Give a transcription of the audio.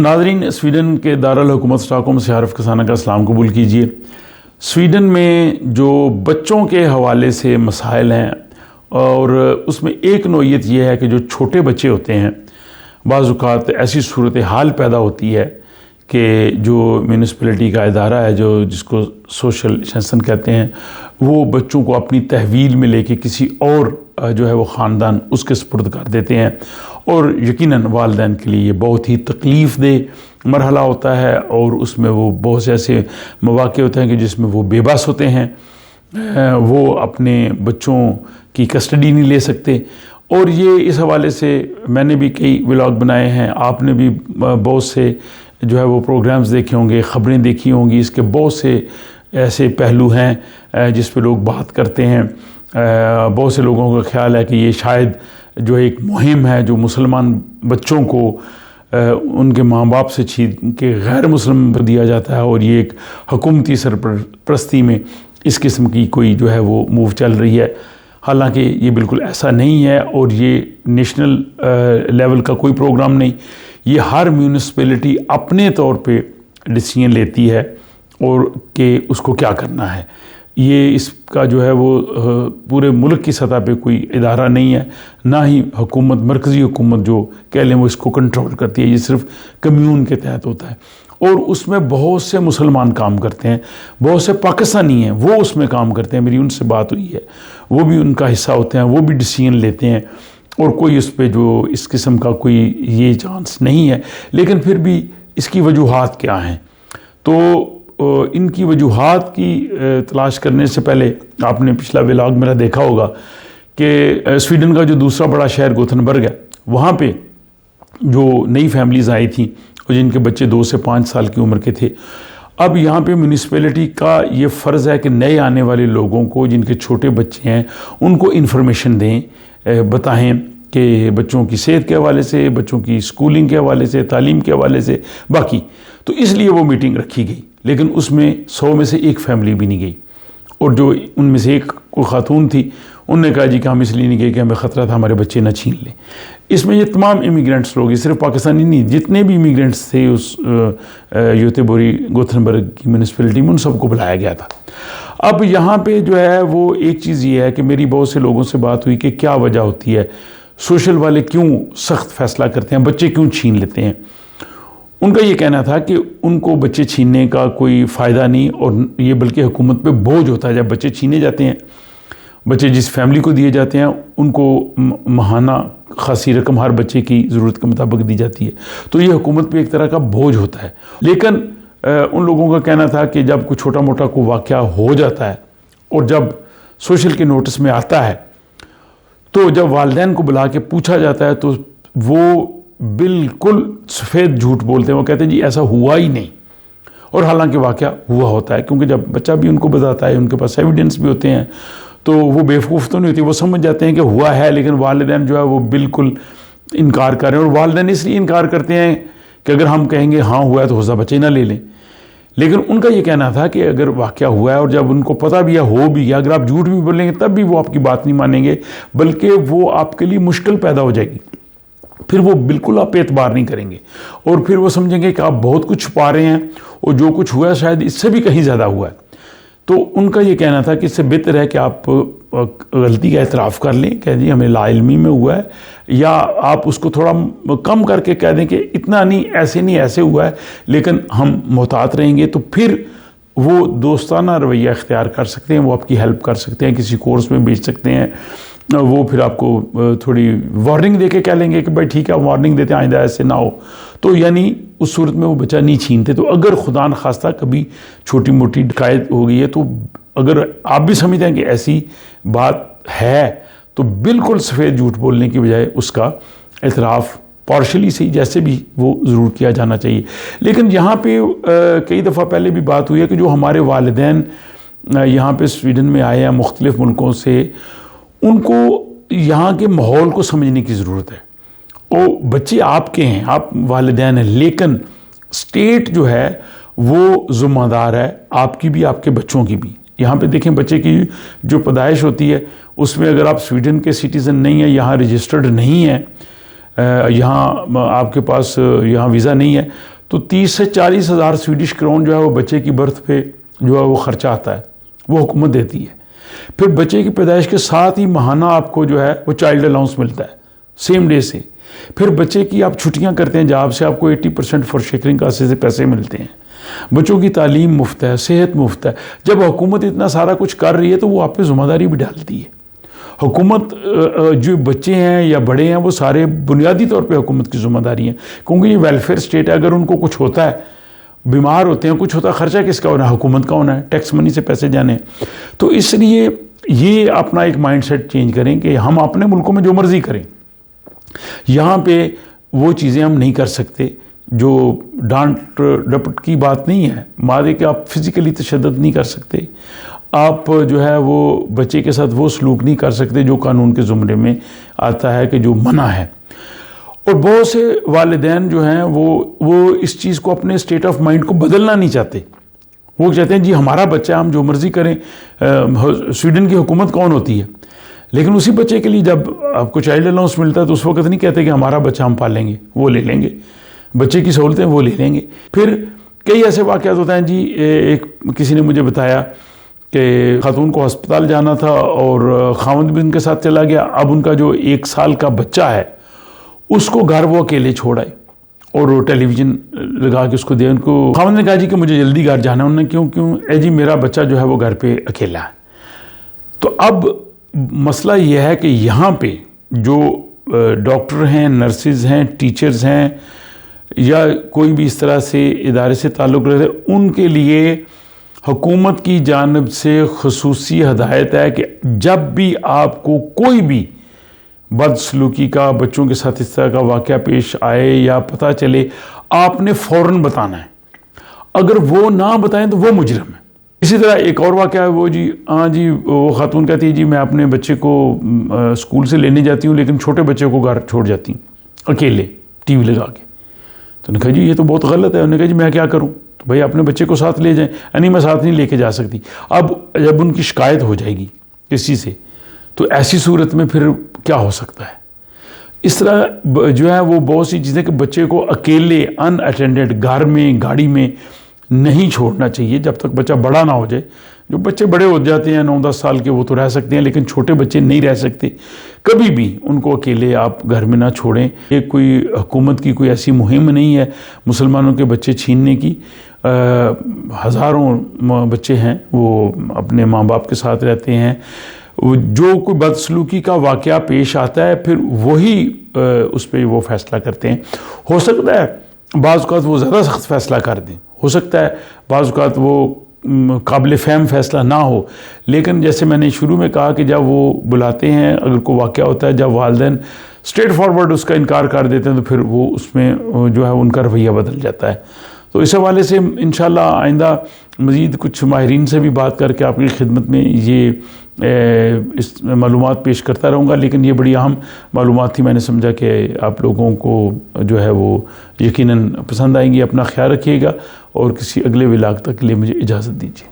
नाज़रीन, स्वीडन के दारुल हुकूमत स्टॉकहोम से आरिफ कसाना का सलाम कबूल कीजिए। स्वीडन में जो बच्चों के हवाले से मसाइल हैं और उसमें एक नोयत यह है कि जो छोटे बच्चे होते हैं, बाज़ औक़ात ऐसी सूरत हाल पैदा होती है कि जो म्यूनिसिपैलिटी का इदारा है, जो जिसको सोशल सेंसन कहते हैं, वो बच्चों को अपनी तहवील में लेके किसी और जो है वो ख़ानदान उसके सुपुर्द कर देते हैं। और यकीनन वालिदैन के लिए ये बहुत ही तकलीफ़ देह मरहला होता है और उसमें वो बहुत से ऐसे मौक़े होते हैं कि जिसमें वो बेबस होते हैं, वो अपने बच्चों की कस्टडी नहीं ले सकते। और ये इस हवाले से मैंने भी कई व्लॉग बनाए हैं, आपने भी बहुत से जो है वो प्रोग्राम्स देखे होंगे, ख़बरें देखी होंगी। इसके बहुत से ऐसे पहलू हैं जिस पे लोग बात करते हैं। बहुत से लोगों का ख्याल है कि ये शायद जो एक मुहिम है जो मुसलमान बच्चों को उनके माँ बाप से छीन के गैर मुस्लिम पर दिया जाता है और ये एक हुकूमती सरपरस्ती में इस किस्म की कोई जो है वो मूव चल रही है। हालांकि ये बिल्कुल ऐसा नहीं है और ये नेशनल लेवल का कोई प्रोग्राम नहीं। ये हर म्यूनिसिपैलिटी अपने तौर पे डिसीजन लेती है और कि उसको क्या करना है। ये इसका जो है वो पूरे मुल्क की सतह पे कोई इदारा नहीं है, ना ही हुकूमत, मरकज़ी हुकूमत जो कह लें वो इसको कंट्रोल करती है। ये सिर्फ कम्यून के तहत होता है और उसमें बहुत से मुसलमान काम करते हैं, बहुत से पाकिस्तानी हैं वो उसमें काम करते हैं। मेरी उनसे बात हुई है, वो भी उनका हिस्सा होते हैं, वो भी डिसीजन लेते हैं और कोई उस पर जो इस किस्म का कोई ये चांस नहीं है। लेकिन फिर भी इसकी वजूहात क्या हैं, तो इनकी वजूहात की तलाश करने से पहले आपने पिछला व्लॉग मेरा देखा होगा कि स्वीडन का जो दूसरा बड़ा शहर गोथनबर्ग है, वहाँ पे जो नई फैमिलीज़ आई थी और जिनके बच्चे 2 से 5 साल की उम्र के थे, अब यहाँ पे म्यूनिसिपैलिटी का ये फ़र्ज़ है कि नए आने वाले लोगों को, जिनके छोटे बच्चे हैं, उनको इन्फॉर्मेशन दें, बताएं कि बच्चों की सेहत के हवाले से, बच्चों की स्कूलिंग के हवाले से, तालीम के हवाले से बाकी। तो इसलिए वो मीटिंग रखी गई, लेकिन उसमें 100 में से एक फैमिली भी नहीं गई। और जो उनमें से एक कोई खातून थी, उनने कहा जी कि हम इसलिए नहीं गए कि हमें ख़तरा था हमारे बच्चे ना छीन लें। इसमें ये तमाम इमिग्रेंट्स लोग, सिर्फ पाकिस्तानी नहीं, जितने भी इमिग्रेंट्स थे उस योतेबोरी गोथनबर्ग की म्यूनिसिपैलिटी में, उन सबको बुलाया गया था। अब यहाँ पे जो है वो एक चीज़ ये है कि मेरी बहुत से लोगों से बात हुई कि क्या वजह होती है, सोशल वाले क्यों सख्त फैसला करते हैं, बच्चे क्यों छीन लेते हैं। उनका ये कहना था कि उनको बच्चे छीनने का कोई फ़ायदा नहीं और ये बल्कि हुकूमत पे बोझ होता है। जब बच्चे छीने जाते हैं, बच्चे जिस फैमिली को दिए जाते हैं उनको माहाना खासी रकम हर बच्चे की ज़रूरत के मुताबिक दी जाती है, तो ये हुकूमत पे एक तरह का बोझ होता है। लेकिन उन लोगों का कहना था कि जब कोई छोटा मोटा कोई वाक़या हो जाता है और जब सोशल के नोटिस में आता है, तो जब वालिदैन को बुला के पूछा जाता है तो वो बिल्कुल सफ़ेद झूठ बोलते हैं। वो कहते हैं जी ऐसा हुआ ही नहीं, और हालांकि वाक़या हुआ होता है, क्योंकि जब बच्चा भी उनको बताता है, उनके पास एविडेंस भी होते हैं, तो वो बेवकूफ़ तो नहीं होती, वो समझ जाते हैं कि हुआ है। लेकिन वालिदैन जो है वो बिल्कुल इनकार कर रहे हैं, और वालिदैन इसलिए इनकार करते हैं कि अगर हम कहेंगे हाँ हुआ है तो हो सकता बच्चे ना ले लें। लेकिन उनका ये कहना था कि अगर वाक़या हुआ है और जब उनको पता भी है, हो भी गया, अगर आप झूठ भी बोलेंगे तब भी वो आपकी बात नहीं मानेंगे, बल्कि वो आपके लिए मुश्किल पैदा हो जाएगी। फिर वो बिल्कुल आप पे एतबार नहीं करेंगे और फिर वो समझेंगे कि आप बहुत कुछ छुपा रहे हैं और जो कुछ हुआ है शायद इससे भी कहीं ज़्यादा हुआ है। तो उनका ये कहना था कि इससे बेहतर है कि आप गलती का एतराफ़ कर लें, कह दें हमें लाइल्मी में हुआ है, या आप उसको थोड़ा कम करके कह दें कि इतना नहीं, ऐसे नहीं, ऐसे हुआ है, लेकिन हम मोहतात रहेंगे। तो फिर वो दोस्ताना रवैया इख्तियार कर सकते हैं, वो आपकी हेल्प कर सकते हैं, किसी कोर्स में भेज सकते हैं। वो फिर आपको थोड़ी वार्निंग दे के कह लेंगे कि भाई ठीक है, वार्निंग देते हैं, आइंदा ऐसे ना हो। तो यानी उस सूरत में वो बच्चा नहीं छीनते। तो अगर खुदा न खास्ता कभी छोटी मोटी डकैत हो गई है, तो अगर आप भी समझते हैं कि ऐसी बात है, तो बिल्कुल सफ़ेद झूठ बोलने की बजाय उसका एतराफ़ पार्शली से जैसे भी वो ज़रूर किया जाना चाहिए। लेकिन यहाँ पे कई दफ़ा पहले भी बात हुई है कि जो हमारे वालिदैन यहाँ पे स्वीडन में आए हैं मुख्तलिफ़ मुल्कों से, उनको यहाँ के माहौल को समझने की ज़रूरत है। और बच्चे आपके हैं, आप वालिदैन हैं, लेकिन स्टेट जो है वो ज़िम्मेदार है, आपकी भी, आपके बच्चों की भी। यहाँ पे देखें, बच्चे की जो पैदाइश होती है उसमें अगर आप स्वीडन के सिटीज़न नहीं हैं, यहाँ रजिस्टर्ड नहीं हैं, यहाँ आपके पास यहाँ वीज़ा नहीं है, तो 30 से 40 हज़ार स्वीडिश क्रोन जो है वो बच्चे की बर्थ पे जो है वो ख़र्चा आता है, वो हुकूमत देती है। फिर बच्चे की पैदाइश के साथ ही माहाना आपको जो है वो चाइल्ड अलाउंस मिलता है सेम डे से। फिर बच्चे की आप छुट्टियां करते हैं जहाँ से आपको 80% फॉर शेकरिंग कासे से पैसे मिलते हैं। बच्चों की तालीम मुफ्त है, सेहत मुफ्त है। जब हुकूमत इतना सारा कुछ कर रही है तो वो आप पे ज़िम्मेदारी भी डालती है। हुकूमत जो बच्चे हैं या बड़े हैं वो सारे बुनियादी तौर पे हुकूमत की ज़िम्मेदारी है, क्योंकि ये वेलफेयर स्टेट है। अगर उनको कुछ होता है, बीमार होते हैं, कुछ होता है, खर्चा किसका होना है? हुकूमत का होना है, टैक्स मनी से पैसे जाने। तो इसलिए ये अपना एक माइंडसेट चेंज करें कि हम अपने मुल्कों में जो मर्ज़ी करें, यहाँ पे वो चीज़ें हम नहीं कर सकते। जो डांट डपट की बात नहीं है, मारे कि आप फिज़िकली तशद्दुद नहीं कर सकते, आप जो है वो बच्चे के साथ वो सलूक नहीं कर सकते जो कानून के ज़ुमरे में आता है कि जो मना है। और बहुत से वालिदैन जो हैं वो इस चीज़ को, अपने स्टेट ऑफ माइंड को बदलना नहीं चाहते। वो कहते हैं जी हमारा बच्चा, हम जो मर्ज़ी करें। स्वीडन की हुकूमत कौन होती है? लेकिन उसी बच्चे के लिए जब आपको चाइल्ड अलाउंस मिलता है तो उस वक्त नहीं कहते कि हमारा बच्चा हम पालेंगे, वो ले लेंगे, बच्चे की सहूलतें वो ले लेंगे। फिर कई ऐसे वाक़यात होते हैं जी। एक किसी ने मुझे बताया कि खातून को अस्पताल जाना था और खावंद भी उनके साथ चला गया। अब उनका जो 1 साल का बच्चा है उसको घर वो अकेले छोड़ आए और वो टेलीविज़न लगा के उसको दिया। उनको खावंद ने कहा जी कि मुझे जल्दी घर जाना है। उन्होंने क्यों जी मेरा बच्चा जो है वो घर पे अकेला है। तो अब मसला यह है कि यहाँ पे जो डॉक्टर हैं, नर्सेज हैं, टीचर्स हैं या कोई भी इस तरह से इदारे से ताल्लुक़ रखते हैं, उनके लिए हुकूमत की जानिब से खुसूसी हदायत है कि जब भी आपको कोई भी बदसलूकी का, बच्चों के साथ इस तरह का वाक़या पेश आए या पता चले, आपने फ़ौरन बताना है। अगर वो ना बताएं तो वो मुजरिम है। इसी तरह एक और वाक़या है वो जी, हाँ जी, वो खातून कहती है जी मैं अपने बच्चे को स्कूल से लेने जाती हूँ लेकिन छोटे बच्चे को घर छोड़ जाती हूँ अकेले टीवी लगा के। तो उन्होंने कहा जी ये तो बहुत गलत है। उन्होंने कहा जी मैं क्या करूँ? तो भाई अपने बच्चे को साथ ले जाएं। नहीं, मैं साथ नहीं लेके जा सकती। अब जब उनकी शिकायत हो जाएगी किसी से, तो ऐसी सूरत में फिर क्या हो सकता है? इस तरह जो है वो बहुत सी चीज़ें कि बच्चे को अकेले अनअटेंडेड घर में, गाड़ी में नहीं छोड़ना चाहिए जब तक बच्चा बड़ा ना हो जाए। जो बच्चे बड़े हो जाते हैं 9-10 साल के, वो तो रह सकते हैं, लेकिन छोटे बच्चे नहीं रह सकते। कभी भी उनको अकेले आप घर में ना छोड़ें। ये कोई हुकूमत की कोई ऐसी मुहिम नहीं है मुसलमानों के बच्चे छीनने की। हज़ारों बच्चे हैं वो अपने माँ बाप के साथ रहते हैं। जो कोई बदसलूकी का वाक़या पेश आता है फिर वही उस पर वो फ़ैसला करते हैं। हो सकता है बाज़ औक़ात वो ज़्यादा सख्त फ़ैसला कर दें, हो सकता है बाज़ औक़ात वो काबिल फ़हम फ़ैसला ना हो, लेकिन जैसे मैंने शुरू में कहा कि जब वो बुलाते हैं, अगर कोई वाक़या होता है, जब वालिदैन स्ट्रेट फॉरवर्ड उसका इनकार कर देते हैं तो फिर वो उसमें जो है उनका रवैया बदल जाता है। तो इस हवाले से इंशाअल्लाह आइंदा मज़ीद कुछ माहिरीन से भी बात करके आपकी खिदमत में ये इस मालूमात पेश करता रहूँगा। लेकिन ये बड़ी अहम मालूमात थी, मैंने समझा कि आप लोगों को जो है वो यकीनन पसंद आएंगी। अपना ख्याल रखिएगा और किसी अगले व्लॉग तक के लिए मुझे इजाज़त दीजिए।